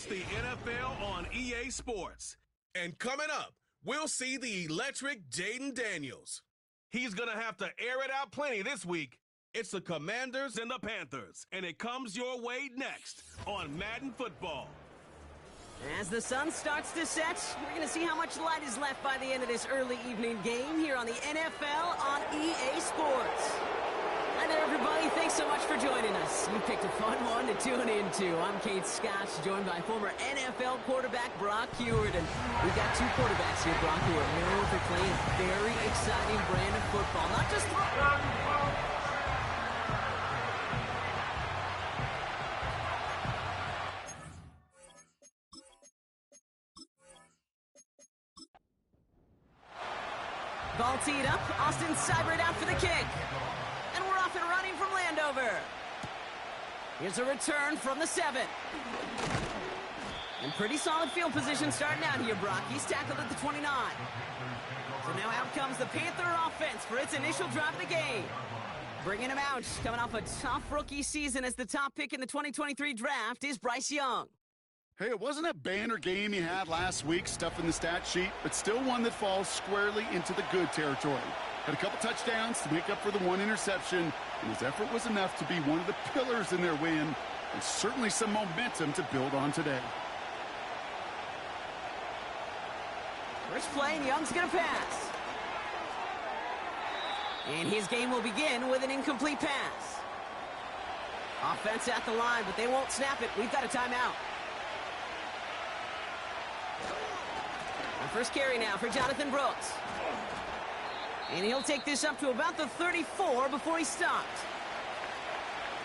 It's the NFL on EA Sports. And coming up, we'll see the electric Jaden Daniels. He's going to have to air it out plenty this week. It's the Commanders and the Panthers, and it comes your way next on Madden Football. As the sun starts to set, we're going to see how much light is left by the end of this early evening game here on the NFL on EA Sports. Hi there, everybody. Thanks so much for joining us. You picked a fun one to tune into. I'm Kate Scott, joined by former NFL quarterback Brock Huard. And we've got two quarterbacks here, Brock, who are known for playing a very exciting brand of football. Not just ball teed up. Austin Seibert out for the kick. And we're off and running from Landover. Here's a return from the 7. And pretty solid field position starting out here, Brock. He's tackled at the 29. So now out comes the Panther offense for its initial drive of the game. Bringing him out, coming off a tough rookie season as the top pick in the 2023 draft is Bryce Young. Hey, it wasn't a banner game you had last week, stuff in the stat sheet, but still one that falls squarely into the good territory. Had a couple touchdowns to make up for the one interception, and his effort was enough to be one of the pillars in their win, and certainly some momentum to build on today. First play, and Young's going to pass. And his game will begin with an incomplete pass. Offense at the line, but they won't snap it. We've got a timeout. First carry now for Jonathan Brooks. And he'll take this up to about the 34 before he stopped.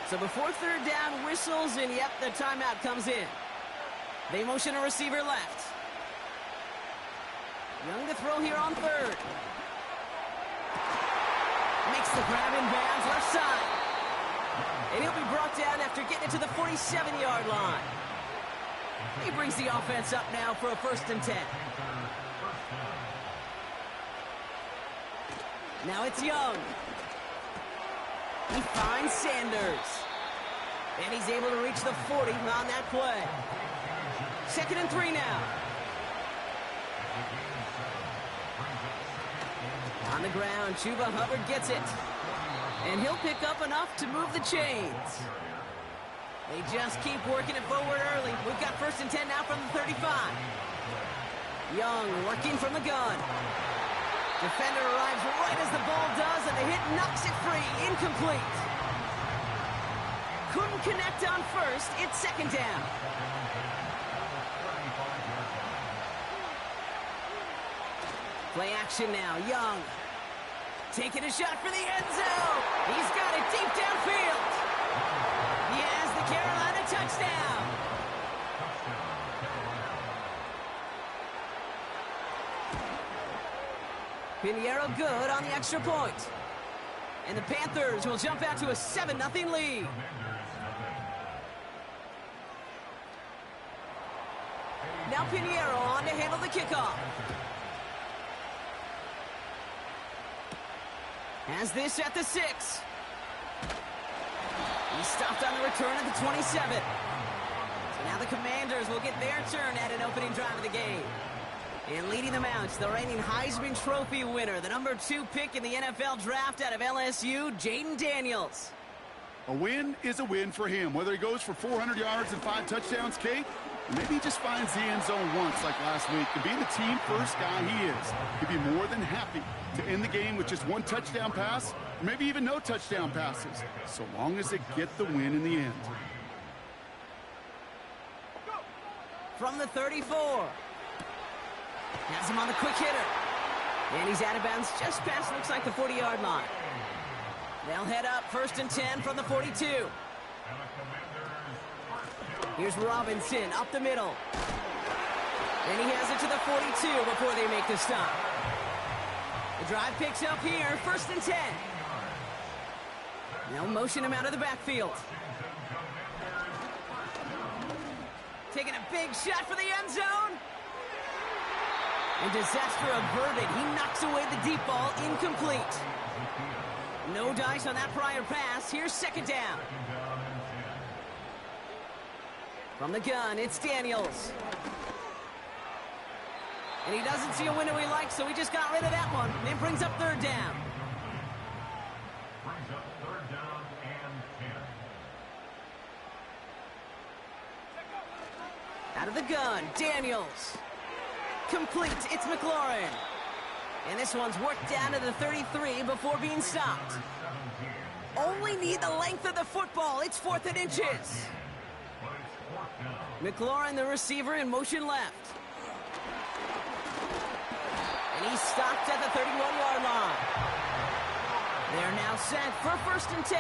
So before third down whistles, and yep, the timeout comes in. They motion a receiver left. Young to throw here on third. Makes the grab in bounds left side. And he'll be brought down after getting it to the 47-yard line. He brings the offense up now for a 1st and 10. Now it's Young. He finds Sanders. And he's able to reach the 40 on that play. 2nd and 3 now. On the ground, Chuba Hubbard gets it. And he'll pick up enough to move the chains. They just keep working it forward early. We've got 1st and 10 now from the 35. Young working from the gun. Defender arrives right as the ball does, and the hit knocks it free. Incomplete. Couldn't connect on first. It's 2nd down. Play action now. Young taking a shot for the end zone. He's got it deep downfield. He has the Carolina touchdown. Pinheiro good on the extra point. And the Panthers will jump out to a 7-0 lead. Now Pinheiro on to handle the kickoff. Has this at the 6. He stopped on the return at the 27. So now the Commanders will get their turn at an opening drive of the game. And leading them out, the reigning Heisman Trophy winner, the number 2 pick in the NFL draft out of LSU, Jaden Daniels. A win is a win for him, whether he goes for 400 yards and 5 touchdowns, Kate, or maybe he just finds the end zone once like last week. And being the team-first guy he is, he'd be more than happy to end the game with just 1 touchdown pass, or maybe even no touchdown passes, so long as they get the win in the end. From the 34. Has him on the quick hitter. And he's out of bounds just past, looks like, the 40-yard line. They'll head up 1st and 10 from the 42. Here's Robinson up the middle. And he has it to the 42 before they make the stop. The drive picks up here, 1st and 10. Now motion him out of the backfield. Taking a big shot for the end zone. And disaster averted. He knocks away the deep ball, incomplete. No dice on that prior pass. Here's 2nd down. From the gun, it's Daniels. And he doesn't see a window he likes, so he just got rid of that one. And it brings up third down. Brings up third down and 10. Out of the gun, Daniels. Complete, it's McLaurin. And this one's worked down to the 33 before being stopped. Only need the length of the football. It's 4th and inches. McLaurin, the receiver, in motion left. And he's stopped at the 31-yard line. They're now set for 1st and 10.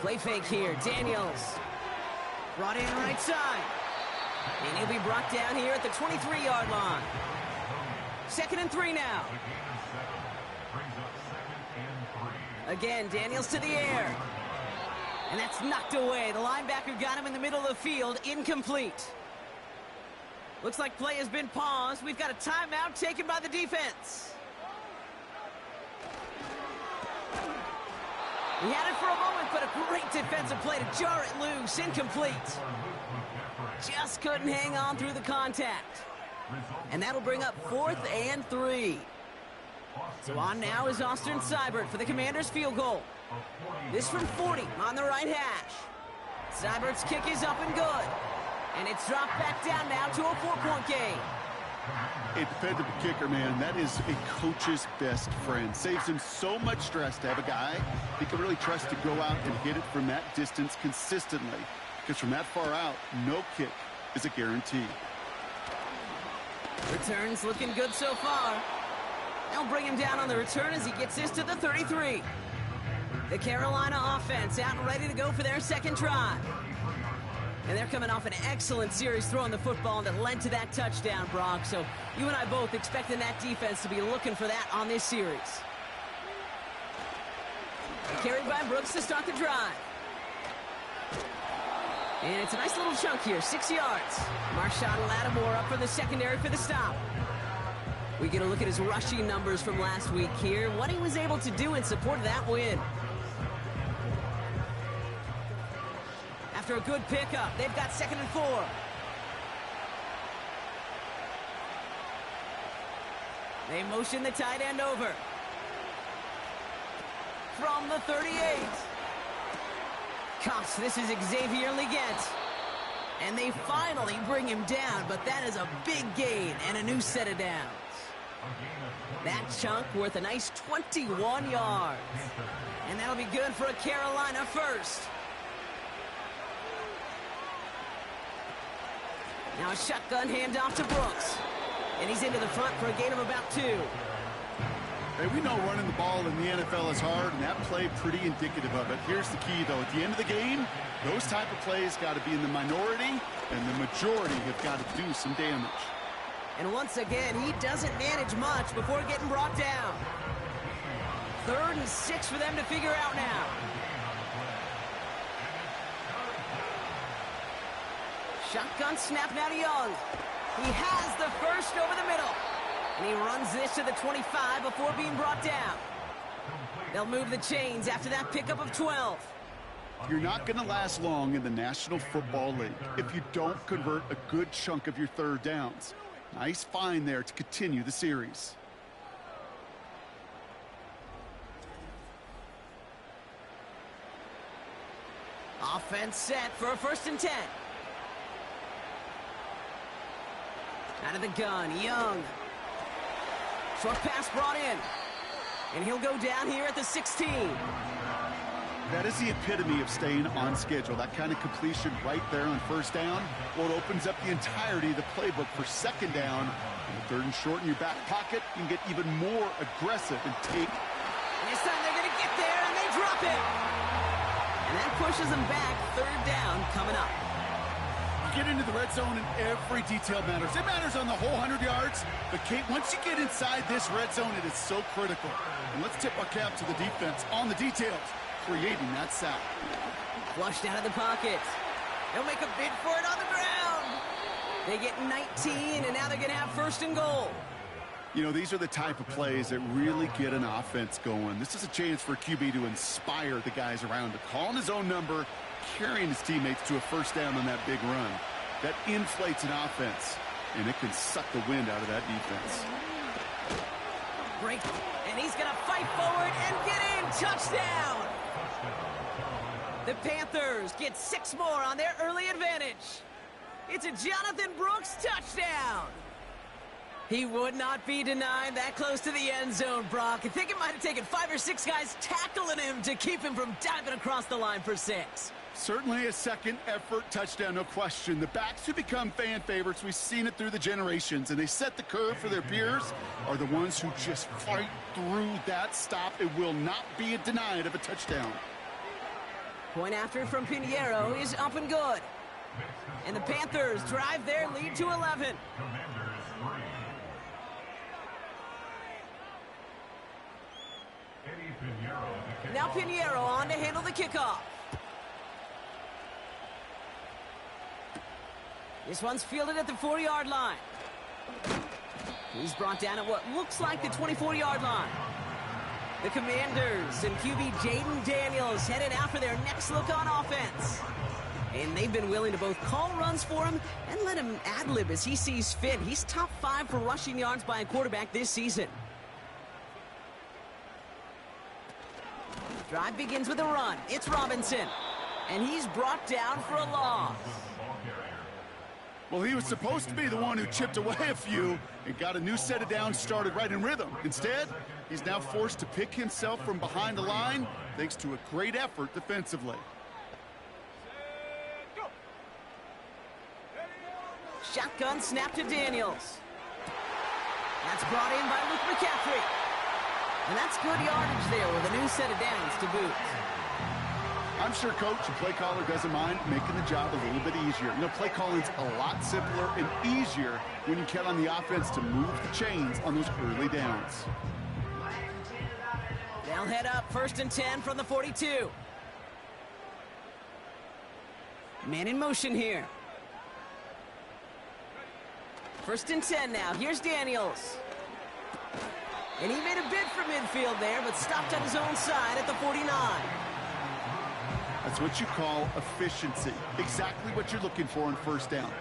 Play fake here, Daniels. Brought in right side. And he'll be brought down here at the 23-yard line. 2nd and 3 now. Again, Daniels to the air. And that's knocked away. The linebacker got him in the middle of the field. Incomplete. Looks like play has been paused. We've got a timeout taken by the defense. We had it for a moment, but a great defensive play to jar it loose. Incomplete. Just couldn't hang on through the contact. And that'll bring up 4th and 3. So on now is Austin Seibert for the Commanders' field goal. This from 40 on the right hash. Seibert's kick is up and good. And it's dropped back down now to a 4-point game. A dependable kicker, man, that is a coach's best friend. Saves him so much stress to have a guy he can really trust to go out and hit it from that distance consistently. Because from that far out, no kick is a guarantee. Returns looking good so far. They'll bring him down on the return as he gets this to the 33. The Carolina offense out and ready to go for their second drive. And they're coming off an excellent series throwing the football that led to that touchdown, Brock. So you and I both expecting that defense to be looking for that on this series. Carried by Brooks to start the drive. And it's a nice little chunk here, 6 yards. Marshawn Lattimore up for the secondary for the stop. We get a look at his rushing numbers from last week here, what he was able to do in support of that win. After a good pickup, they've got 2nd and 4. They motion the tight end over. From the 38. Cops, this is Xavier Leggett. And they finally bring him down, but that is a big gain and a new set of downs. That chunk worth a nice 21 yards. And that'll be good for a Carolina first. Now a shotgun handoff to Brooks. And he's into the front for a gain of about 2. Hey, we know running the ball in the NFL is hard, and that play pretty indicative of it. Here's the key, though. At the end of the game, those type of plays got to be in the minority, and the majority have got to do some damage. And once again, he doesn't manage much before getting brought down. 3rd and 6 for them to figure out now. Shotgun snap now to Young. He has the first over the middle. And he runs this to the 25 before being brought down. They'll move the chains after that pickup of 12. You're not going to last long in the National Football League if you don't convert a good chunk of your third downs. Nice find there to continue the series. Offense set for a 1st and 10. Out of the gun, Young. Short pass brought in. And he'll go down here at the 16. That is the epitome of staying on schedule. That kind of completion right there on 1st down. Well, it opens up the entirety of the playbook for 2nd down. And 3rd and short in your back pocket, you can get even more aggressive and take. And this time they're going to get there, and they drop it. And that pushes them back. 3rd down coming up. Get into the red zone, and every detail matters. It matters on the whole 100 yards. But, Kate, once you get inside this red zone, it is so critical. And let's tip our cap to the defense on the details, creating that sack. Flushed out of the pocket. They'll make a bid for it on the ground. They get 19, and now they're going to have 1st and goal. You know, these are the type of plays that really get an offense going. This is a chance for QB to inspire the guys around him, calling his own number, carrying his teammates to a first down on that big run. That inflates an offense, and it can suck the wind out of that defense. Break, and he's going to fight forward and get in. Touchdown! The Panthers get 6 more on their early advantage. It's a Jonathan Brooks touchdown. He would not be denied that close to the end zone, Brock. I think it might have taken 5 or 6 guys tackling him to keep him from diving across the line for 6. Certainly a second-effort touchdown, no question. The backs who become fan favorites, we've seen it through the generations, and they set the curve for their peers, are the ones who just fight through that stop. It will not be denied of a touchdown. Point after from Pinheiro is up and good. And the Panthers drive their lead to 11. Now Pinheiro on to handle the kickoff. This one's fielded at the 4-yard line. He's brought down at what looks like the 24-yard line. The Commanders and QB Jaden Daniels headed out for their next look on offense. And they've been willing to both call runs for him and let him ad-lib as he sees fit. He's top 5 for rushing yards by a quarterback this season. Drive begins with a run. It's Robinson. And he's brought down for a loss. Well, he was supposed to be the one who chipped away a few and got a new set of downs started right in rhythm. Instead, he's now forced to pick himself from behind the line thanks to a great effort defensively. Shotgun snap to Daniels. That's brought in by Luke McCaffrey. And that's good yardage there with a new set of downs to boot. I'm sure coach and play caller doesn't mind making the job a little bit easier. You know, play calling's a lot simpler and easier when you count on the offense to move the chains on those early downs. They'll head up 1st and 10 from the 42. Man in motion here. 1st and 10 now. Here's Daniels. And he made a bid for midfield there, but stopped on his own side at the 49. That's what you call efficiency. Exactly what you're looking for on first down.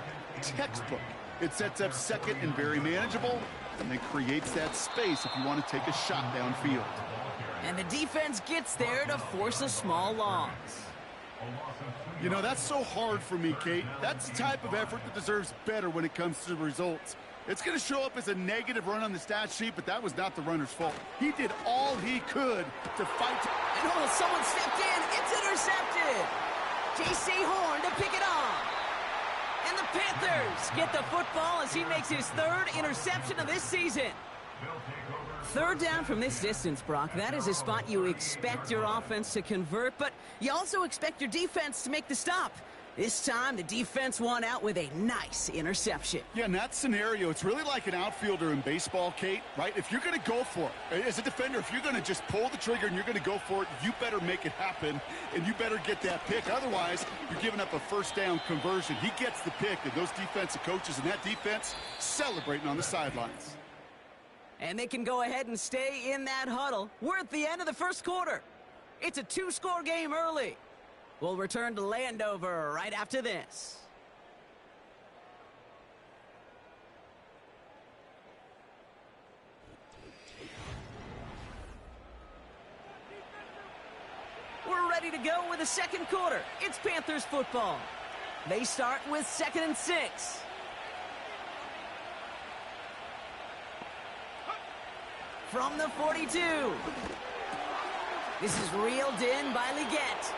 Textbook. It sets up second and very manageable, and then creates that space if you want to take a shot downfield. And the defense gets there to force a small loss. You know, that's so hard for me, Kate. That's the type of effort that deserves better when it comes to the results. It's going to show up as a negative run on the stat sheet, but that was not the runner's fault. He did all he could to fight. And oh, someone stepped in. It's intercepted. J.C. Horn to pick it off. And the Panthers get the football as he makes his 3rd interception of this season. 3rd down from this distance, Brock. That is a spot you expect your offense to convert, but you also expect your defense to make the stop. This time, the defense won out with a nice interception. Yeah, in that scenario, it's really like an outfielder in baseball, Kate, right? If you're going to go for it, as a defender, if you're going to just pull the trigger and you're going to go for it, you better make it happen, and you better get that pick. Otherwise, you're giving up a first down conversion. He gets the pick, and those defensive coaches and that defense celebrating on the sidelines. And they can go ahead and stay in that huddle. We're at the end of the 1st quarter. It's a 2-score game early. We'll return to Landover right after this. We're ready to go with the 2nd quarter. It's Panthers football. They start with 2nd and 6. From the 42. This is reeled in by Leggett.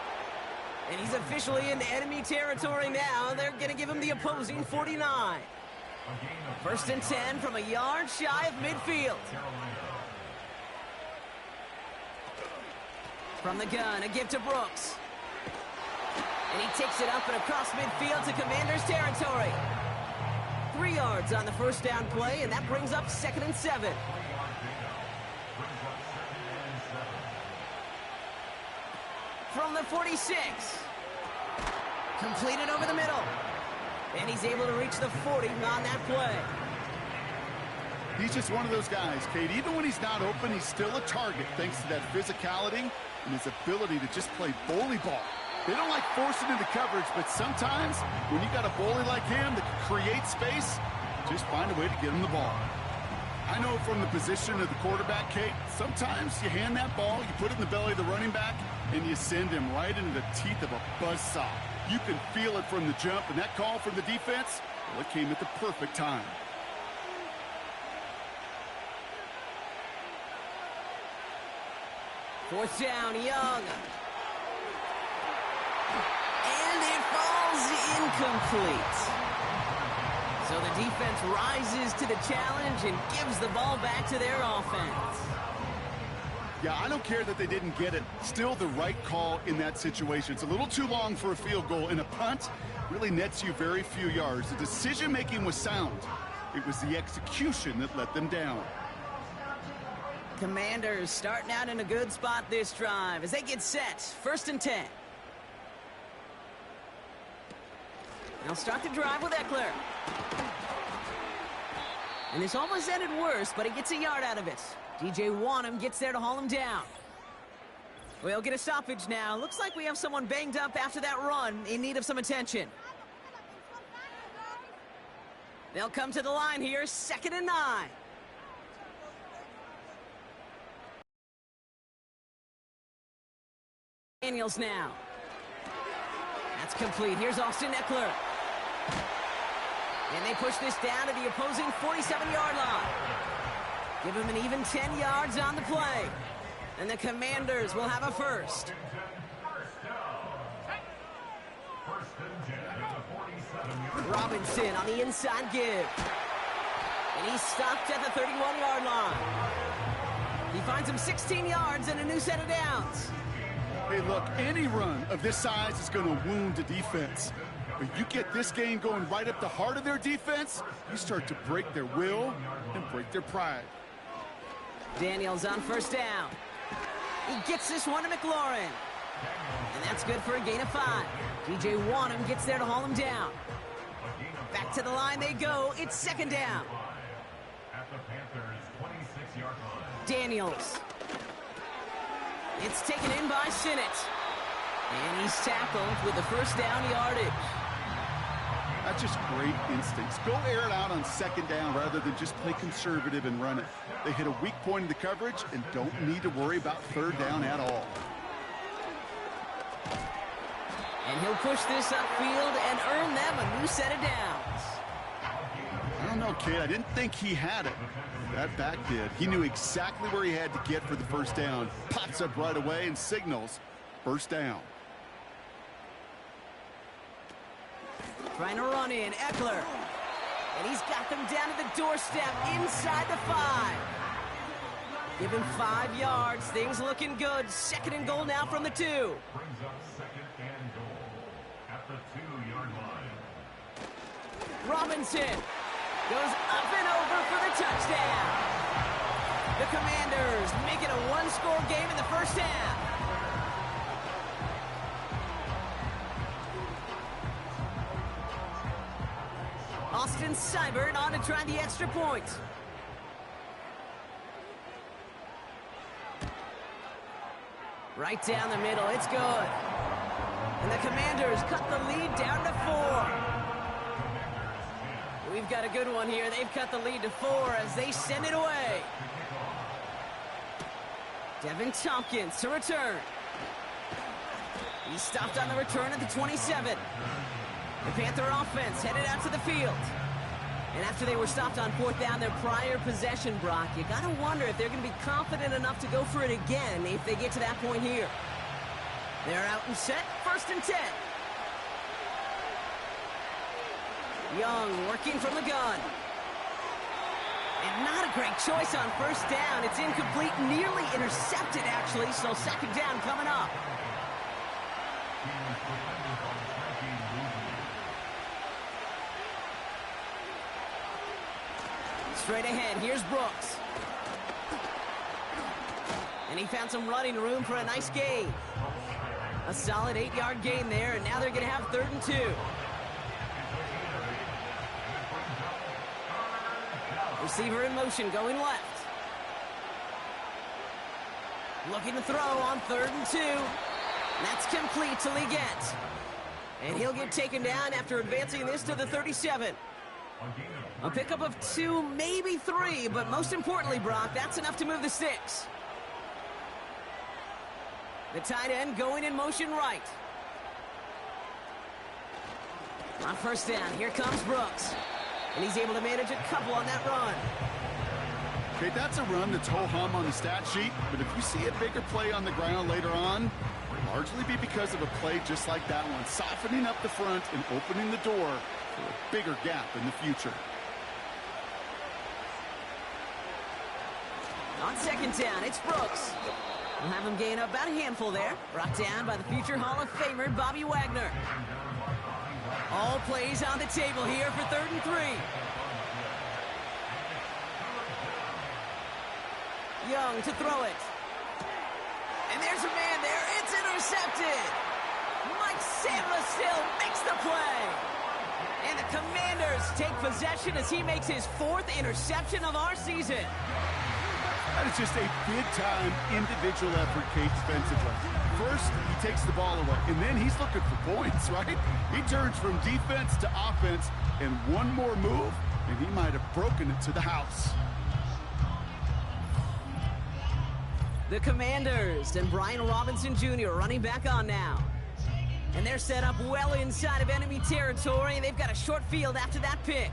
And he's officially in enemy territory now. They're going to give him the opposing 49. 1st and 10 from a yard shy of midfield. From the gun, a give to Brooks. And he takes it up and across midfield to Commanders territory. 3 yards on the first down play, and that brings up 2nd and 7. From the 46. Completed over the middle. And he's able to reach the 40 on that play. He's just one of those guys, Kate. Even when he's not open, he's still a target thanks to that physicality and his ability to just play bully ball. They don't like forcing into coverage, but sometimes when you got a bully like him that can create space, just find a way to get him the ball. I know from the position of the quarterback, Kate, sometimes you hand that ball, you put it in the belly of the running back, and you send him right into the teeth of a buzzsaw. You can feel it from the jump, and that call from the defense, well, it came at the perfect time. Fourth down, Young. And it falls incomplete. So the defense rises to the challenge and gives the ball back to their offense. Yeah, I don't care that they didn't get it. Still the right call in that situation. It's a little too long for a field goal, and a punt really nets you very few yards. The decision-making was sound. It was the execution that let them down. Commanders starting out in a good spot this drive as they get set. 1st and 10. They'll start the drive with Eckler. And this almost ended worse, but he gets a yard out of it. DJ Wanham gets there to haul him down. We'll get a stoppage now. Looks like we have someone banged up after that run in need of some attention. They'll come to the line here, 2nd and 9. Daniels now. That's complete. Here's Austin Eckler. And they push this down to the opposing 47-yard line. Give him an even 10 yards on the play. And the Commanders will have a first. Robinson on the inside give. And he's stopped at the 31-yard line. He finds him 16 yards and a new set of downs. Hey, look, any run of this size is going to wound the defense. But you get this game going right up the heart of their defense, you start to break their will and break their pride. Daniels on 1st down. He gets this one to McLaurin. And that's good for a gain of 5. DJ Wanham gets there to haul him down. Back to the line they go. It's 2nd down. Daniels. It's taken in by Sinnott. And he's tackled with the 1st down yardage. That's just great instincts. Go air it out on 2nd down rather than just play conservative and run it. They hit a weak point in the coverage and don't need to worry about 3rd down at all. And he'll push this upfield and earn them a new set of downs. I don't know, kid. I didn't think he had it. That back did. He knew exactly where he had to get for the 1st down. Pops up right away and signals 1st down. Trying to run in, Eckler. And he's got them down to the doorstep inside the 5. Give him 5 yards. Things looking good. 2nd and goal now from the 2. Brings up 2nd and goal at the 2-yard line. Robinson goes up and over for the touchdown. The Commanders make it a 1-score game in the 1st half. Austin Seibert on to try the extra point. Right down the middle, it's good. And the Commanders cut the lead down to 4. We've got a good one here. They've cut the lead to 4 as they send it away. Devin Tompkins to return. He's stopped on the return at the 27. The Panther offense headed out to the field. And after they were stopped on 4th down, their prior possession, Brock, you got to wonder if they're going to be confident enough to go for it again if they get to that point here. They're out and set, 1st and 10. Young working from the gun. And not a great choice on 1st down. It's incomplete, nearly intercepted, actually, so 2nd down coming up. Straight ahead, here's Brooks. And he found some running room for a nice gain. A solid 8-yard gain there, and now they're going to have 3rd and 2. Receiver in motion, going left. Looking to throw on 3rd and 2. That's complete to Leggett. And he'll get taken down after advancing this to the 37. A pickup of 2, maybe 3, but most importantly, Brock, that's enough to move the sticks. The tight end going in motion right. On 1st down, here comes Brooks. And he's able to manage a couple on that run. Okay, that's a run that's ho-hum on the stat sheet, but if you see a bigger play on the ground later on, it'll largely be because of a play just like that one, softening up the front and opening the door for a bigger gap in the future. On 2nd down, it's Brooks. We'll have him gain up about a handful there. Brought down by the future Hall of Famer, Bobby Wagner. All plays on the table here for 3rd and 3. Young to throw it. And there's a man there. It's intercepted. Mike Samuel makes the play. And the Commanders take possession as he makes his 4th interception of our season. That is just a big-time individual effort, Kate, defensively. First, he takes the ball away, and then he's looking for points, right? He turns from defense to offense, and one more move, and he might have broken it to the house. The Commanders and Brian Robinson Jr. running back on now. And they're set up well inside of enemy territory, and they've got a short field after that pick.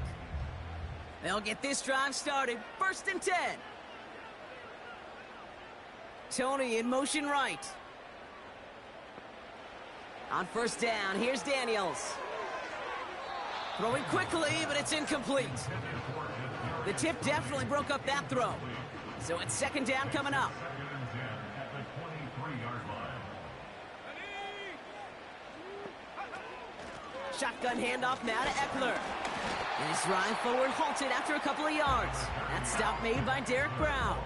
They'll get this drive started. 1st and 10. Tony in motion right. On 1st down, here's Daniels. Throwing quickly, but it's incomplete. The tip definitely broke up that throw. So it's 2nd down coming up. Shotgun handoff now to Eckler. And his drive forward halted after a couple of yards. That stop made by Derek Brown.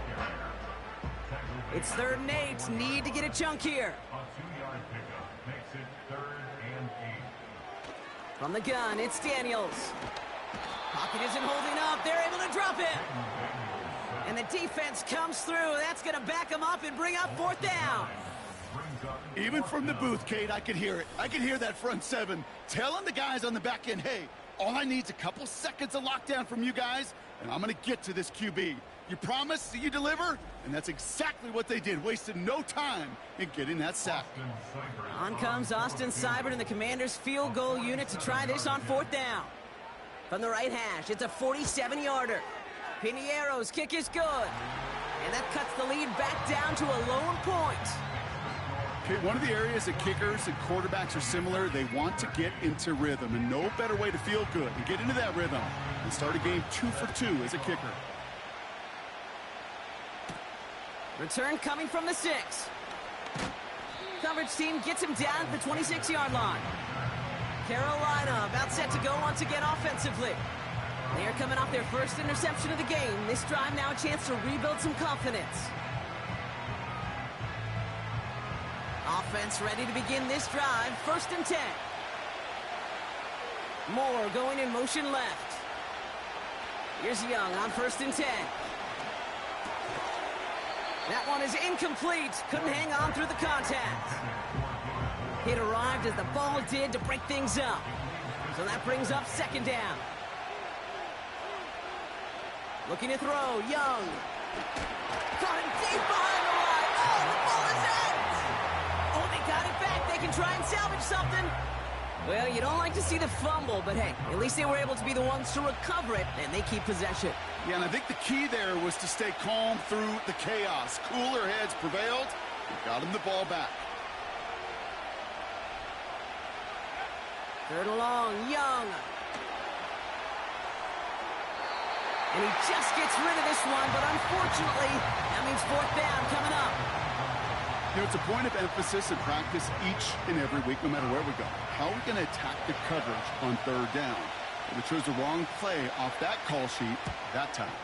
It's 3rd and 8. Need to get a chunk here. A 2-yard pickup makes it 3rd and 8. From the gun, it's Daniels. Pocket isn't holding up. They're able to drop it. And the defense comes through. That's going to back them up and bring up 4th down. Even from the booth, Kate, I could hear it. I could hear that front 7 telling the guys on the back end, hey, all I need is a couple seconds of lockdown from you guys, and I'm going to get to this QB. You promise that you deliver? And that's exactly what they did, wasted no time in getting that sack. On comes Austin Seibert and the Commanders' field goal unit to try this on 4th down. From the right hash, it's a 47-yarder. Piniero's kick is good. And that cuts the lead back down to a lone point. Okay, one of the areas that kickers and quarterbacks are similar, they want to get into rhythm, and no better way to feel good and get into that rhythm than start a game 2 for 2 as a kicker. Return coming from the 6. Coverage team gets him down at the 26-yard line. Carolina about set to go once again offensively. They are coming off their 1st interception of the game. This drive now a chance to rebuild some confidence. Offense ready to begin this drive. 1st and 10. Moore going in motion left. Here's Young on 1st and 10. That one is incomplete. Couldn't hang on through the contact. It arrived as the ball did to break things up. So that brings up 2nd down. Looking to throw, Young. Caught him deep behind the line. Oh, the ball is out! Oh, they got it back. They can try and salvage something. Well, you don't like to see the fumble, but hey, at least they were able to be the ones to recover it, and they keep possession. Yeah, and I think the key there was to stay calm through the chaos. Cooler heads prevailed and got him the ball back. 3rd and long, Young. And he just gets rid of this one, but unfortunately, that means 4th down coming up. You know, it's a point of emphasis in practice each and every week, no matter where we go. How are we going to attack the coverage on 3rd down? But we chose the wrong play off that call sheet that time.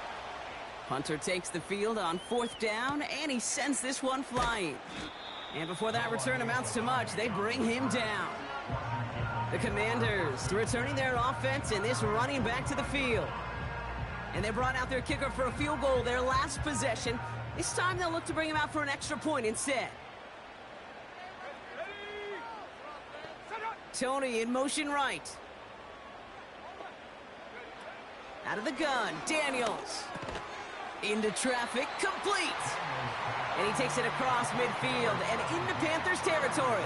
Hunter takes the field on 4th down, and he sends this one flying. And before that return amounts to much, they bring him down. The Commanders returning their offense and this running back to the field. And they brought out their kicker for a field goal their last possession. This time they'll look to bring him out for an extra point instead. Tony in motion right. Out of the gun, Daniels. Into traffic, complete. And he takes it across midfield and into Panthers territory.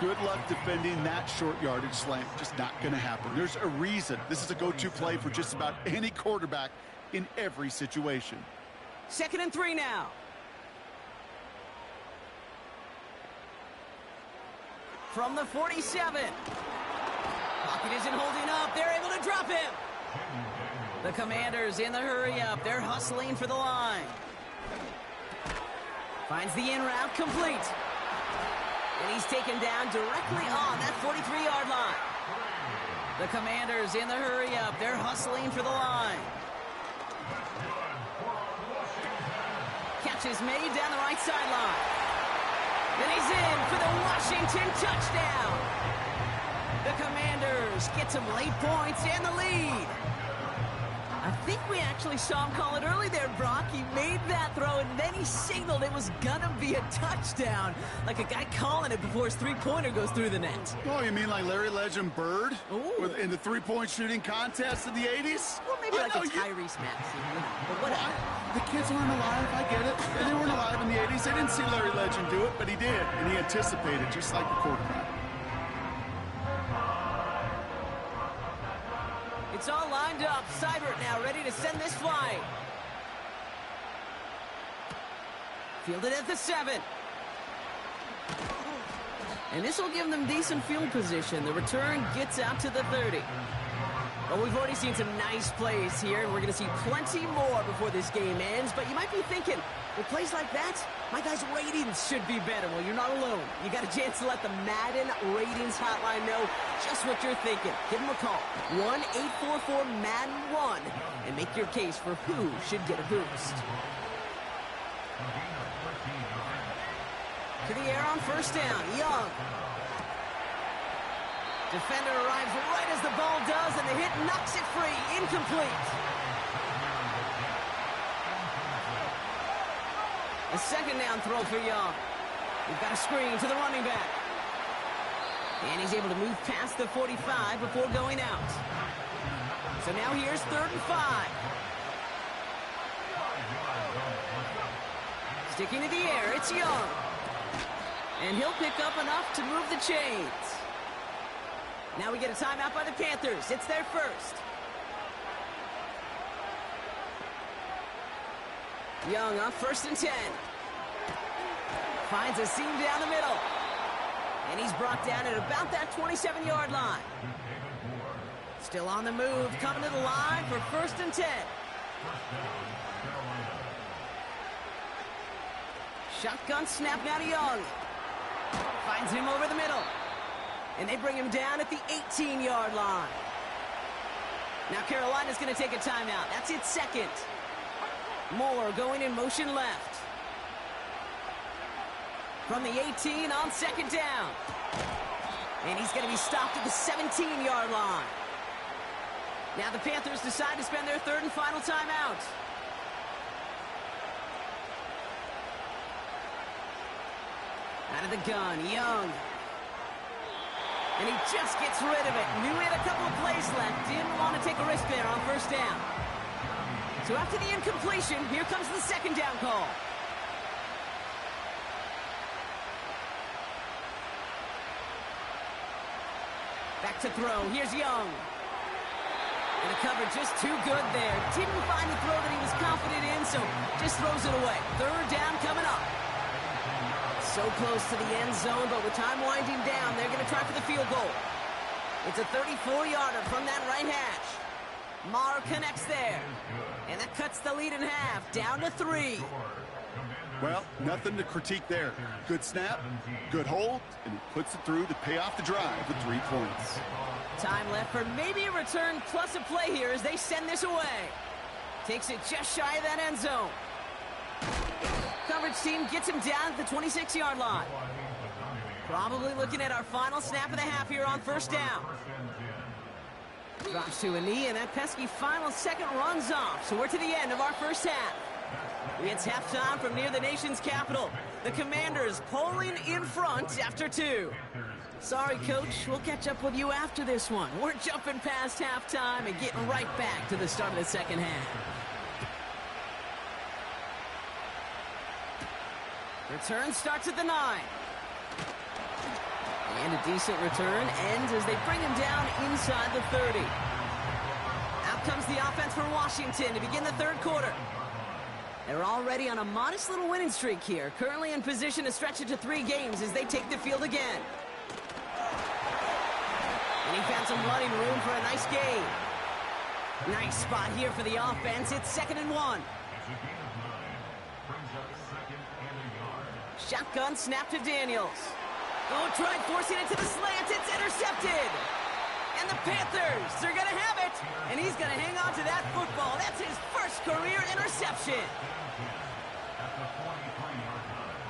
Good luck defending that short yardage slant. Just not going to happen. There's a reason this is a go-to play for just about any quarterback in every situation. 2nd and 3 now. From the 47. Pocket isn't holding up. They're able to drop him. The Commanders in the hurry-up. They're hustling for the line. Finds the in route, complete. And he's taken down directly on that 43-yard line. The Commanders in the hurry-up. They're hustling for the line. Catch is made down the right sideline. And he's in for the Washington touchdown. The Commanders get some late points and the lead. I think we actually saw him call it early there, Brock. He made that throw, and then he signaled it was going to be a touchdown. Like a guy calling it before his three-pointer goes through the net. Oh, you mean like Larry Legend Bird? In the three-point shooting contest in the 80s? Well, maybe like a Tyrese Maxey, but whatever. The kids weren't alive, I get it. They weren't alive in the 80s. They didn't see Larry Legend do it, but he did, and he anticipated, just like the quarterback. It's all lined up. Seibert now ready to send this flying. Fielded at the 7. And this will give them decent field position. The return gets out to the 30. Well, we've already seen some nice plays here, and we're going to see plenty more before this game ends. But you might be thinking, with plays like that, my guys' ratings should be better. Well, you're not alone. You got a chance to let the Madden ratings hotline know just what you're thinking. Give them a call, 1-844-MADDEN-1, and make your case for who should get a boost. To the air on first down, Young. Defender arrives right as the ball does, and the hit knocks it free. Incomplete. A second down throw for Young. We've got a screen to the running back. And he's able to move past the 45 before going out. So now here's 3rd and 5. Sticking to the air, it's Young. And he'll pick up enough to move the chains. Now we get a timeout by the Panthers. It's their first. Young on 1st and 10. Finds a seam down the middle. And he's brought down at about that 27-yard line. Still on the move, coming to the line for 1st and 10. Shotgun snap now to Young. Finds him over the middle. And they bring him down at the 18-yard line. Now Carolina's going to take a timeout. That's its second. Moore going in motion left. From the 18 on 2nd down. And he's going to be stopped at the 17-yard line. Now the Panthers decide to spend their 3rd and final timeout. Out of the gun, Young. And he just gets rid of it. Knew he had a couple of plays left. Didn't want to take a risk there on 1st down. So after the incompletion, here comes the 2nd down call. Back to throw. Here's Young. And the cover just too good there. Didn't find the throw that he was confident in, so just throws it away. 3rd down coming up. So close to the end zone, but with time winding down, they're going to try for the field goal. It's a 34-yarder from that right hash. Maher connects there. And that cuts the lead in half, down to 3. Well, nothing to critique there. Good snap, good hold, and he puts it through to pay off the drive with 3 points. Time left for maybe a return plus a play here as they send this away. Takes it just shy of that end zone. Coverage team gets him down at the 26-yard line. Probably looking at our final snap of the half here on 1st down. Drops to a knee, and that pesky final second runs off. So we're to the end of our first half. It's halftime from near the nation's capital. The Commanders pulling in front after 2. Sorry, Coach. We'll catch up with you after this one. We're jumping past halftime and getting right back to the start of the second half. Return starts at the 9. And a decent return ends as they bring him down inside the 30. Out comes the offense for Washington to begin the third quarter. They're already on a modest little winning streak here, currently in position to stretch it to 3 games as they take the field again. And he found some running room for a nice gain. Nice spot here for the offense. It's 2nd and 1. Shotgun snap to Daniels. Oh, tried forcing it to the slant. It's intercepted. And the Panthers, they're going to have it. And he's going to hang on to that football. That's his first career interception. At the 43-yard line.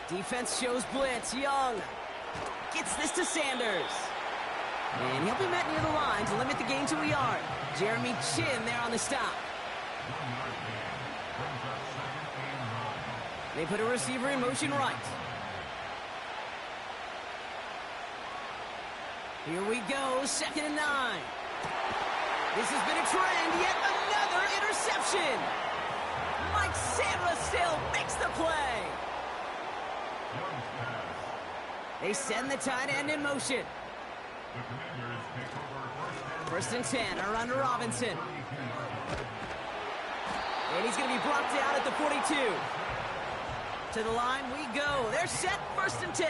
Defense shows blitz. Young gets this to Sanders. And he'll be met near the line to limit the gain to a yard. Jeremy Chin there on the stop. They put a receiver in motion right. Here we go, 2nd and 9. This has been a trend, yet another interception. Mike Sandra still makes the play. They send the tight end in motion. First and 10, around to Robinson. And he's going to be brought down at the 42. To the line we go. They're set, 1st and 10.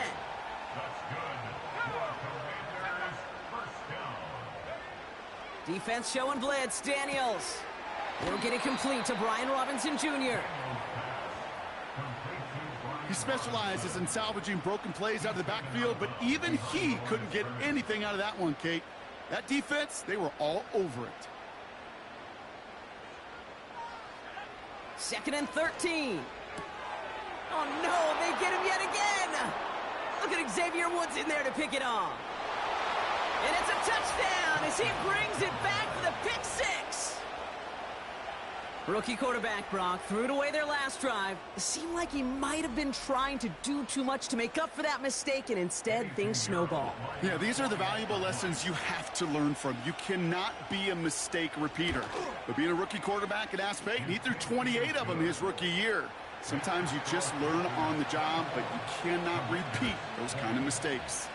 Defense showing blitz. Daniels. He'll get it complete to Brian Robinson Jr. He specializes in salvaging broken plays out of the backfield, but even he couldn't get anything out of that one, Kate. That defense, they were all over it. 2nd and 13. Oh, no, they get him yet again. Look at Xavier Woods in there to pick it off. And it's a touchdown as he brings it back for the pick 6. Rookie quarterback Brock threw it away their last drive. It seemed like he might have been trying to do too much to make up for that mistake, and instead things snowball. Yeah, these are the valuable lessons you have to learn from. You cannot be a mistake repeater. But being a rookie quarterback at App State, he threw 28 of them his rookie year. Sometimes you just learn on the job, but you cannot repeat those kind of mistakes.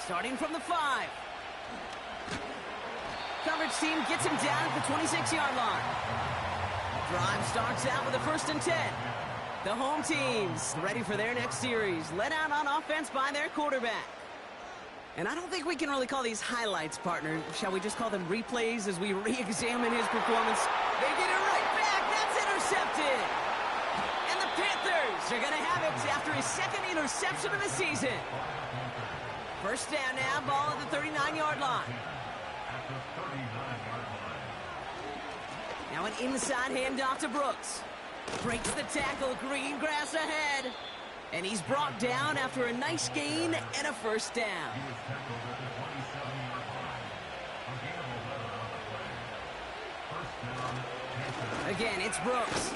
Starting from the 5. Coverage team gets him down at the 26-yard line. Drive starts out with a 1st and 10. The home team's ready for their next series, led out on offense by their quarterback. And I don't think we can really call these highlights, partner. Shall we just call them replays as we re-examine his performance? They get it right back. That's intercepted. And the Panthers are going to have it after his 2nd interception of the season. First down now, ball at the 39-yard line. Now an inside handoff to Brooks. Breaks the tackle, green grass ahead. And he's brought down after a nice gain and a first down. Again, it's Brooks.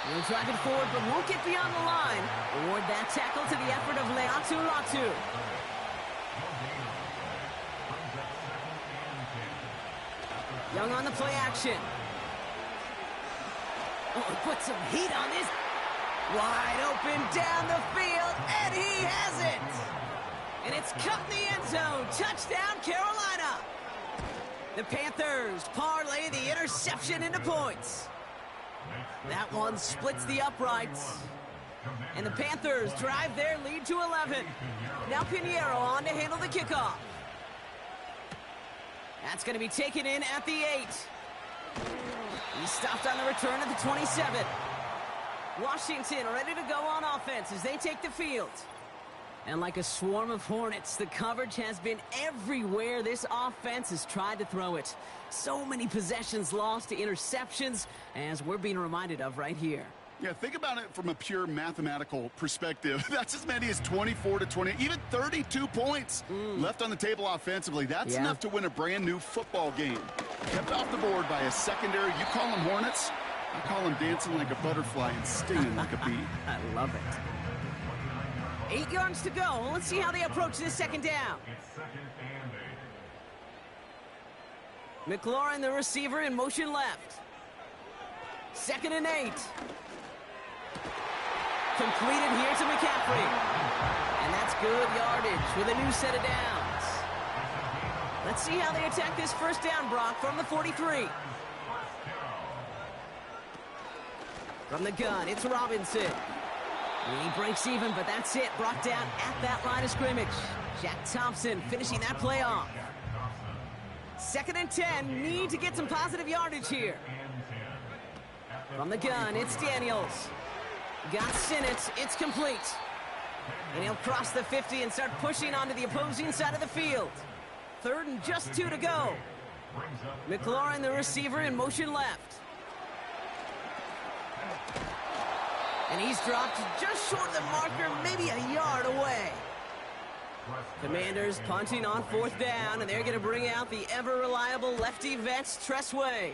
He'll drive it forward, but won't get beyond the line. Award that tackle to the effort of Leatu Latu. Young on the play action. Oh, he put some heat on this. Wide open down the field, and he has it. And it's cut in the end zone. Touchdown, Carolina. The Panthers parlay the interception into points. That one splits the uprights. And the Panthers drive their lead to 11. Now Pinheiro on to handle the kickoff. That's going to be taken in at the 8. He stopped on the return at the 27. Washington ready to go on offense as they take the field. And like a swarm of hornets, the coverage has been everywhere this offense has tried to throw it. So many possessions lost to interceptions, as we're being reminded of right here. Yeah, think about it from a pure mathematical perspective. That's as many as 24 to 20, even 32 points left on the table offensively. That's enough to win a brand new football game. Kept off the board by a secondary. You call them Hornets, I call them dancing like a butterfly and stinging like a bee. I love it. 8 yards to go. Let's see how they approach this second down. It's second and 8. McLaurin, the receiver, in motion left. 2nd and 8. Completed here to McCaffrey. And that's good yardage with a new set of downs. Let's see how they attack this first down, Brock, from the 43. From the gun, it's Robinson. And he breaks even, but that's it. Brought down at that line of scrimmage. Jack Thompson finishing that play off. 2nd and 10. Need to get some positive yardage here. From the gun, it's Daniels. Got Sinnott. It's complete. And he'll cross the 50 and start pushing onto the opposing side of the field. 3rd and just 2 to go. McLaurin, the receiver, in motion left. And he's dropped just short of the marker, maybe a yard away. Commanders punting on 4th down, and they're going to bring out the ever-reliable lefty vets, Tressway.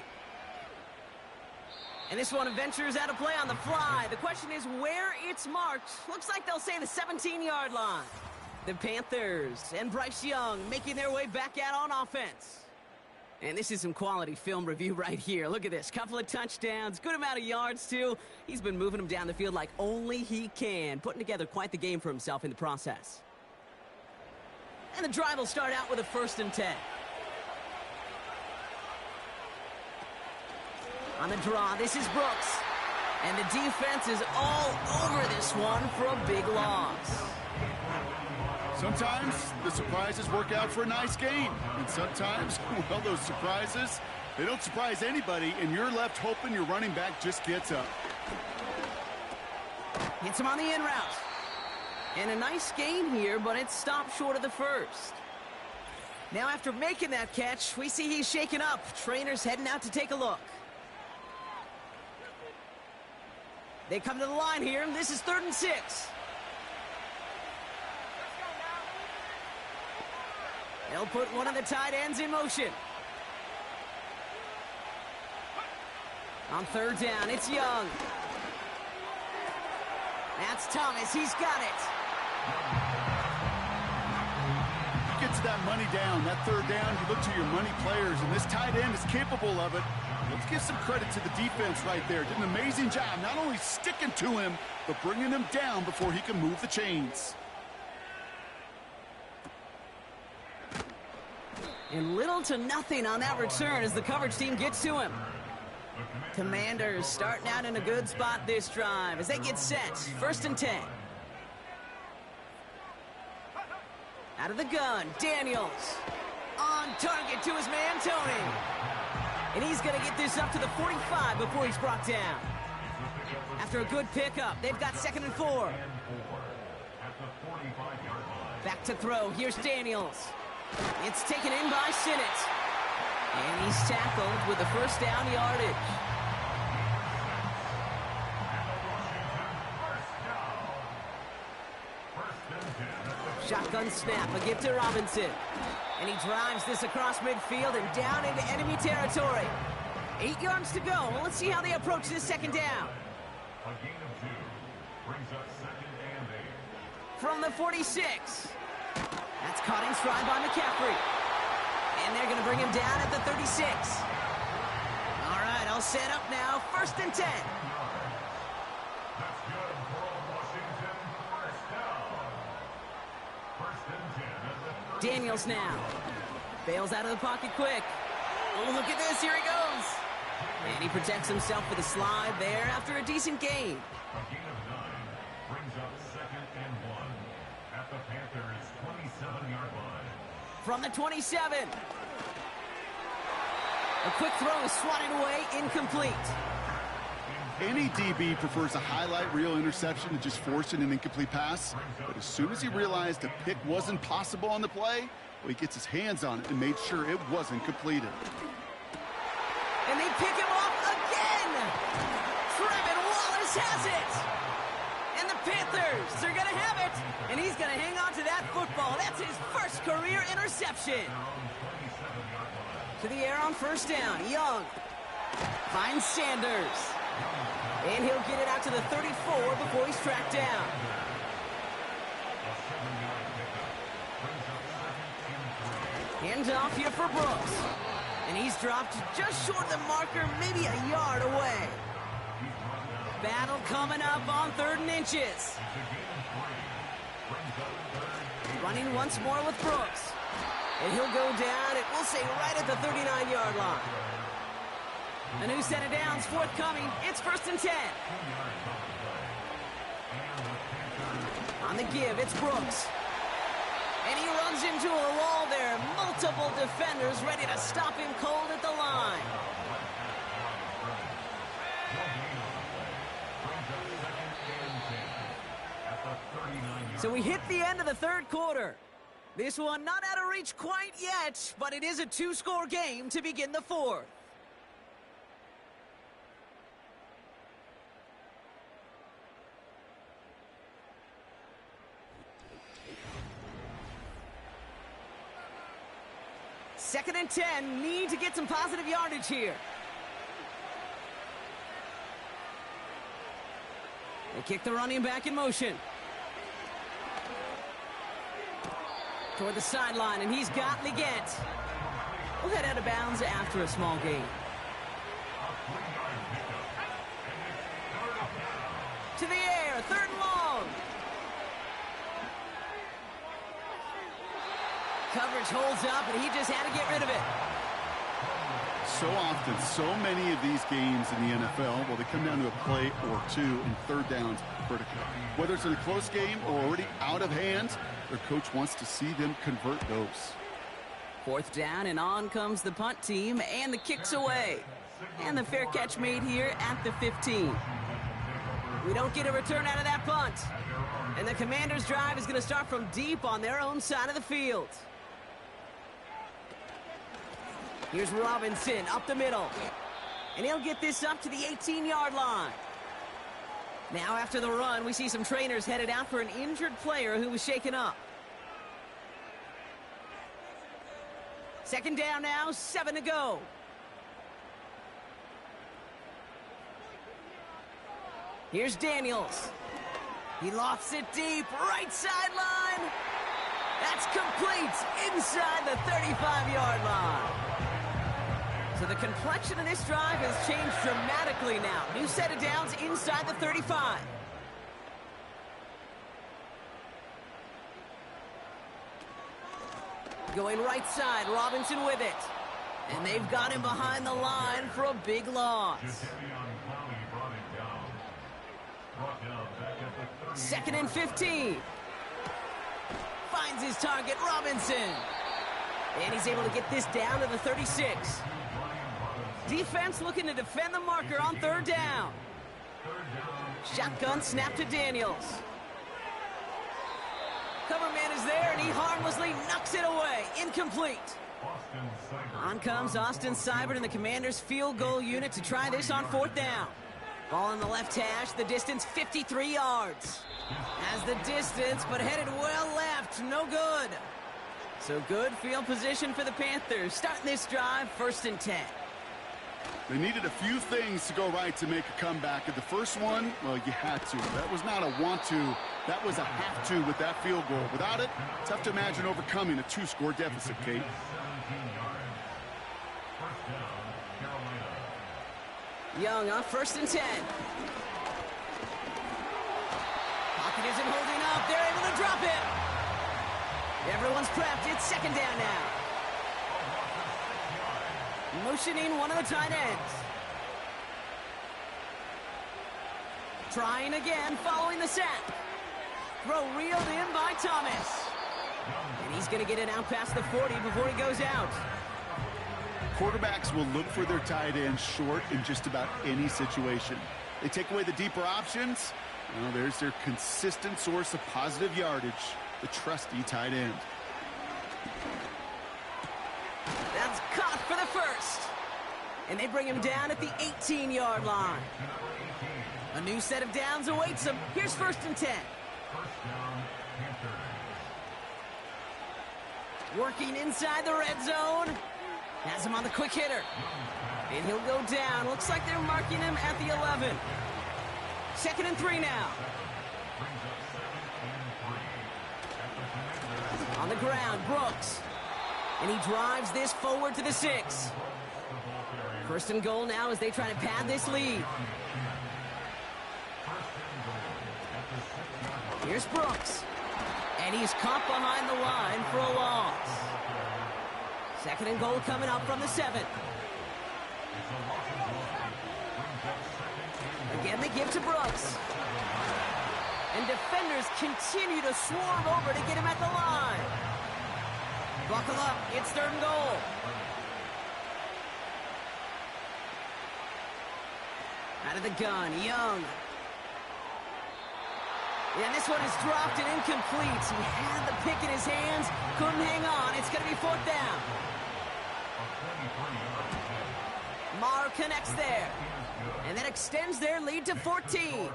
And this one ventures out of play on the fly. The question is where it's marked. Looks like they'll say the 17-yard line. The Panthers and Bryce Young making their way back out on offense. And this is some quality film review right here. Look at this. Couple of touchdowns. Good amount of yards, too. He's been moving them down the field like only he can. Putting together quite the game for himself in the process. And the drive will start out with a 1st and 10. On the draw, this is Brooks. And the defense is all over this one for a big loss. Sometimes the surprises work out for a nice game. And sometimes, well, those surprises, they don't surprise anybody, and you're left hoping your running back just gets up. Hits him on the in route. And a nice gain here, but it stopped short of the 1st. Now after making that catch, we see he's shaken up. Trainers heading out to take a look. They come to the line here, and this is 3rd and 6. They'll put one of the tight ends in motion. On 3rd down, it's Young. That's Thomas. He's got it. Gets that money down. That 3rd down, you look to your money players, and this tight end is capable of it. Let's give some credit to the defense right there. Did an amazing job, not only sticking to him, but bringing him down before he can move the chains. And little to nothing on that return as the coverage team gets to him. Commanders starting out in a good spot this drive as they get set. 1st and 10. Out of the gun, Daniels. On target to his man, Tony. And he's going to get this up to the 45 before he's brought down. After a good pickup, they've got 2nd and 4. Back to throw. Here's Daniels. It's taken in by Sinnott. And he's tackled with the 1st down yardage. Shotgun snap, a gift to Robinson. And he drives this across midfield and down into enemy territory. 8 yards to go. Well, let's see how they approach this second down. A gain of 2 brings up 2nd and 8. From the 46. That's caught in stride by McCaffrey. And they're going to bring him down at the 36. All right, all set up now. 1st and 10. That's good for Washington. 1st down. 1st and 10 at the 36. Daniels now. Bails out of the pocket quick. Oh, look at this. Here he goes. And he protects himself with a slide there after a decent gain. A gain of 9 brings up 2nd and 1 at the Panthers' 27-yard line. From the 27. A quick throw is swatted away, incomplete. Any DB prefers a highlight reel interception to just forcing an incomplete pass. But as soon as he realized a pick wasn't possible on the play, well, he gets his hands on it and made sure it wasn't completed. And they pick him off again. Trevin Wallace has it! And the Panthers are going to have it. And he's going to hang on to that football. That's his first career interception. To the air on first down. Young finds Sanders. And he'll get it out to the 34 before he's tracked down. Hands off here for Brooks. And he's dropped just short of the marker, maybe a yard away. Battle coming up on 3rd and inches. Running once more with Brooks. And he'll go down, it will say right at the 39-yard line. A new set of downs forthcoming. It's 1st and 10. On the give, it's Brooks. And he runs into a wall there. Multiple defenders ready to stop him cold at the line. So we hit the end of the 3rd quarter. This one not out of reach quite yet, but it is a 2-score game to begin the 4th. Second and 10, need to get some positive yardage here. They kick the running back in motion. Toward the sideline, and he's got Leggett. We'll head out of bounds after a small gain. To the air, 3rd and long. Coverage holds up, and he just had to get rid of it. So often, so many of these games in the NFL, well, they come down to a play or two in 3rd downs vertical. Whether it's in a close game or already out of hand, their coach wants to see them convert those. 4th down, and on comes the punt team, and the kick's away. And the fair catch made here at the 15. We don't get a return out of that punt. And the Commanders' drive is going to start from deep on their own side of the field. Here's Robinson up the middle. And he'll get this up to the 18-yard line. Now after the run, we see some trainers headed out for an injured player who was shaken up. 2nd down now, 7 to go. Here's Daniels. He lofts it deep, right sideline. That's complete inside the 35-yard line. So the complexion of this drive has changed dramatically now. New set of downs inside the 35. Going right side, Robinson with it. And they've got him behind the line for a big loss. 2nd and 15. Finds his target, Robinson. And he's able to get this down to the 36. Defense looking to defend the marker on 3rd down. Shotgun snap to Daniels. Cover man is there, and he harmlessly knocks it away. Incomplete. On comes Austin Seibert and the Commanders' field goal unit to try this on 4th down. Ball in the left hash, the distance 53 yards. Has the distance, but headed well left. No good. So good field position for the Panthers. Starting this drive, 1st and 10. They needed a few things to go right to make a comeback. At the first one, well, you had to. That was not a want to. That was a have to with that field goal. Without it, tough to imagine overcoming a 2-score deficit, Kate. Young on 1st and 10. Pocket isn't holding up. They're able to drop it. Everyone's prepped. It's 2nd down now. Motioning one of the tight ends. Trying again following the sack. Throw reeled in by Thomas. And he's going to get it out past the 40 before he goes out. Quarterbacks will look for their tight ends short in just about any situation. They take away the deeper options. Well, there's their consistent source of positive yardage, the trusty tight end. That's caught for the first. And they bring him down at the 18-yard line. A new set of downs awaits them. Here's 1st and 10. First down, Panthers. Working inside the red zone. Has him on the quick hitter. And he'll go down. Looks like they're marking him at the 11. 2nd and 3 now. On the ground, Brooks. And he drives this forward to the 6. 1st and goal now as they try to pad this lead. Here's Brooks. And he's caught behind the line for a loss. 2nd and goal coming up from the 7. Again, they give to Brooks. And defenders continue to swarm over to get him at the line. Buckle up, it's 3rd and goal. Out of the gun, Young. And this one is dropped and incomplete. He had the pick in his hands, couldn't hang on. It's going to be 4th down. Maher connects there. And that extends their lead to 14.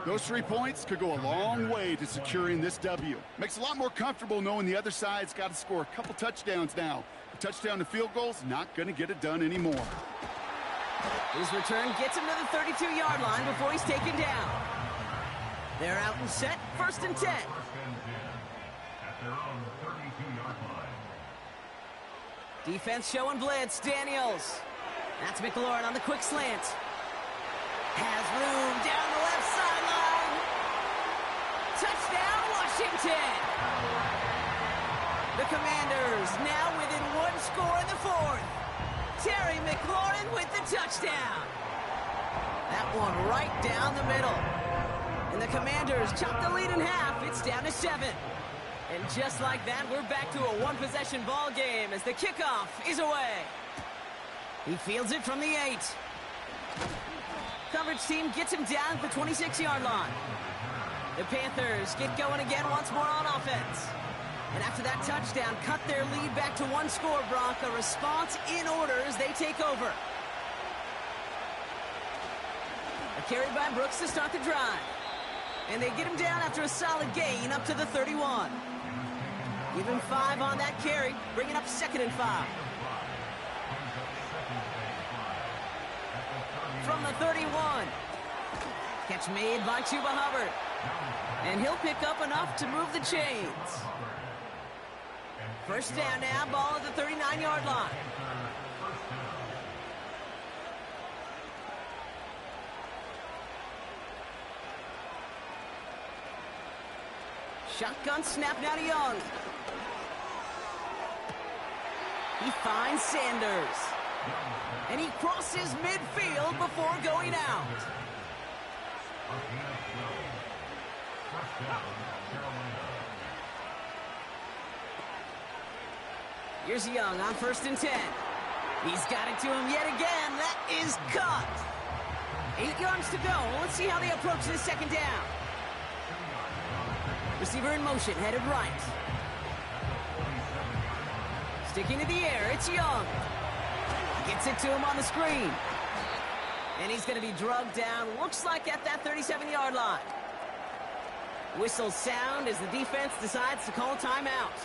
Those 3 points could go a long way to securing this W. Makes it a lot more comfortable knowing the other side's got to score a couple touchdowns now. A touchdown to field goal's not going to get it done anymore. His return gets him to the 32-yard line before he's taken down. They're out and set, 1st and 10. At their own 32-yard line. Defense showing blitz, Daniels. That's McLaurin on the quick slant. Has room down the left sideline. Touchdown, Washington. The Commanders now within 1 score in the 4th. Terry McLaurin with the touchdown. That one right down the middle. And the Commanders chop the lead in half. It's down to 7. And just like that, we're back to a one-possession ball game as the kickoff is away. He fields it from the 8. Coverage team gets him down at the 26-yard line. The Panthers get going again once more on offense. And after that touchdown, cut their lead back to 1 score, Brock. A response in order as they take over. A carry by Brooks to start the drive. And they get him down after a solid gain up to the 31. Give him 5 on that carry, bringing up 2nd and 5. From the 31. Catch made by Chuba Hubbard. And he'll pick up enough to move the chains. 1st down now, ball at the 39-yard line. Shotgun snap now to Young. He finds Sanders. And he crosses midfield before going out. Here's Young on 1st and 10. He's got it to him yet again. That is cut. 8 yards to go. Let's see how they approach this 2nd down. Receiver in motion, headed right. Sticking to the air, it's Young. Gets it to him on the screen. And he's going to be drugged down, looks like at that 37-yard line. Whistles sound as the defense decides to call timeout.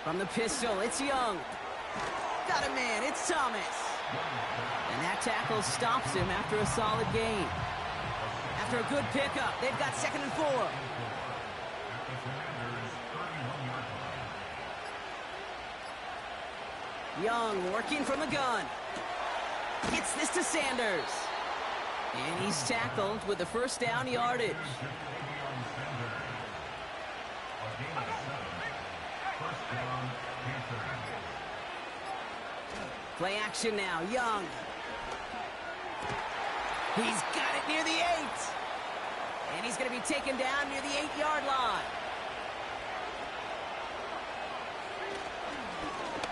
From the pistol, it's Young. Got a man, it's Thomas. And that tackle stops him after a solid gain. After a good pickup, they've got 2nd and 4. Young working from the gun. Gets this to Sanders. And he's tackled with the 1st down yardage. Play action now, Young. He's got it near the 8. And he's going to be taken down near the 8-yard line.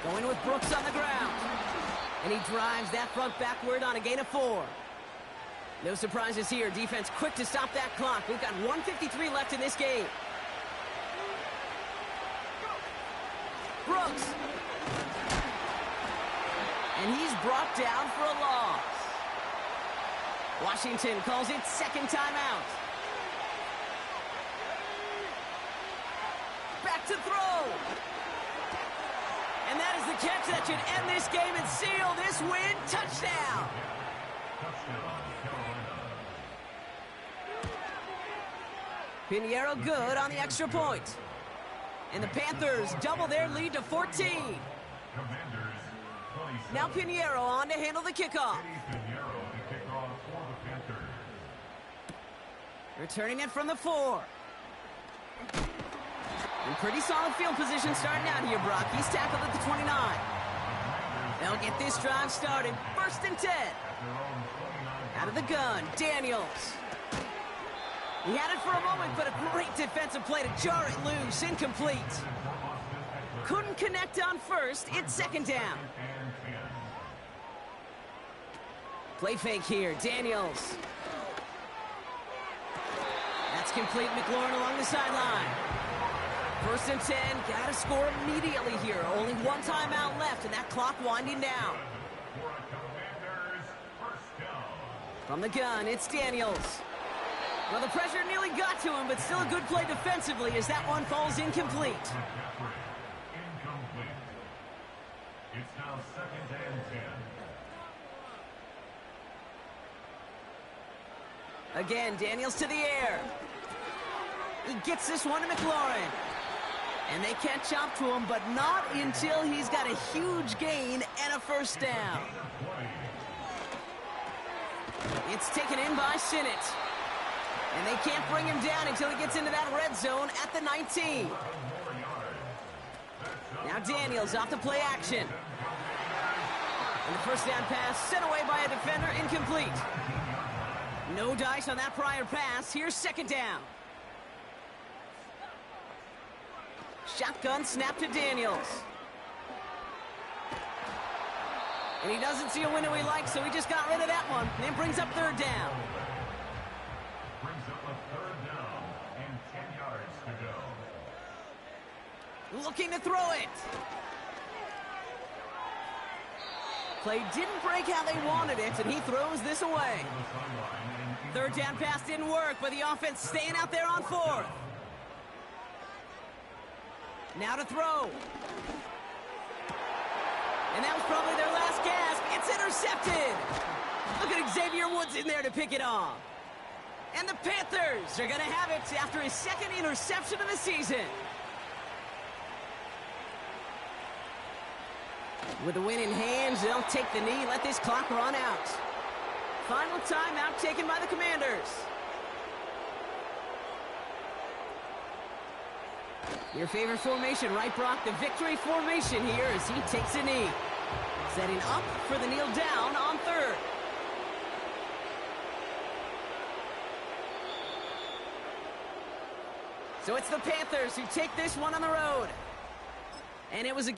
Going with Brooks on the ground. And he drives that front backward on a gain of 4. No surprises here. Defense quick to stop that clock. We've got 1:53 left in this game. Brooks. And he's brought down for a loss. Washington calls it second timeout. Back to throw. And that is the catch that should end this game and seal this win. Touchdown. Pinheiro good on the extra point. And the Panthers double their lead to 14. Now Pinheiro on to handle the kickoff. Returning it from the 4. In pretty solid field position starting out here, Brock. He's tackled at the 29. They'll get this drive started. 1st and 10. Out of the gun, Daniels. He had it for a moment, but a great defensive play to jar it loose. Incomplete. Couldn't connect on 1st. It's 2nd down. Play fake here, Daniels. That's complete. McLaurin along the sideline. 1st and 10. Got to score immediately here. Only one timeout left, and that clock winding down. From the gun, it's Daniels. Well, the pressure nearly got to him, but still a good play defensively as that one falls incomplete. It's now 2nd and 10. Again, Daniels to the air. He gets this one to McLaurin. And they catch up to him, but not until he's got a huge gain and a 1st down. It's taken in by Sinnott. And they can't bring him down until he gets into that red zone at the 19. Now Daniels off the play action. And the 1st down pass sent away by a defender, incomplete. No dice on that prior pass. Here's 2nd down. Shotgun snap to Daniels. And he doesn't see a window he likes, so he just got rid of that one. And then brings up 3rd down. Brings up a 3rd down and 10 yards to go. Looking to throw it. Play didn't break how they wanted it, and he throws this away. 3rd down pass didn't work, but the offense staying out there on 4th. Now to throw. And that was probably their last gasp. It's intercepted. Look at Xavier Woods in there to pick it off. And the Panthers are going to have it after his 2nd interception of the season. With the win in hand, they'll take the knee, let this clock run out. Final timeout taken by the Commanders. Your favorite formation, right, Brock? The victory formation here as he takes a knee. Setting up for the kneel down on 3rd. So it's the Panthers who take this one on the road. And it was a